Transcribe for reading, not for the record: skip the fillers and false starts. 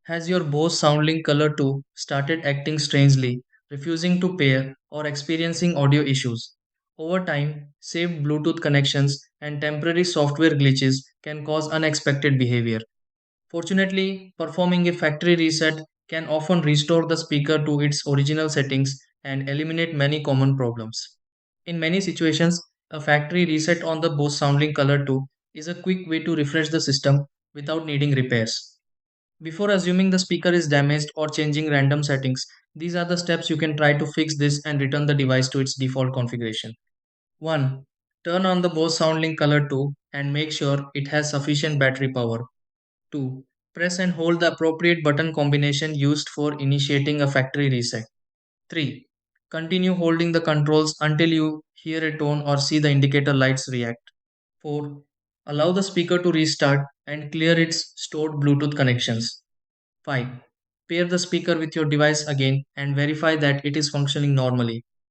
Has your BOSE SoundLink Color 2 started acting strangely, refusing to pair, or experiencing audio issues? Over time, saved Bluetooth connections and temporary software glitches can cause unexpected behavior. Fortunately, performing a factory reset can often restore the speaker to its original settings and eliminate many common problems. In many situations, a factory reset on the BOSE SoundLink Color 2 is a quick way to refresh the system without needing repairs. Before assuming the speaker is damaged or changing random settings, these are the steps you can try to fix this and return the device to its default configuration. 1. Turn on the BOSE SoundLink Color 2 and make sure it has sufficient battery power. 2. Press and hold the appropriate button combination used for initiating a factory reset. 3. Continue holding the controls until you hear a tone or see the indicator lights react. 4. Allow the speaker to restart and clear its stored Bluetooth connections. 5. Pair the speaker with your device again and verify that it is functioning normally.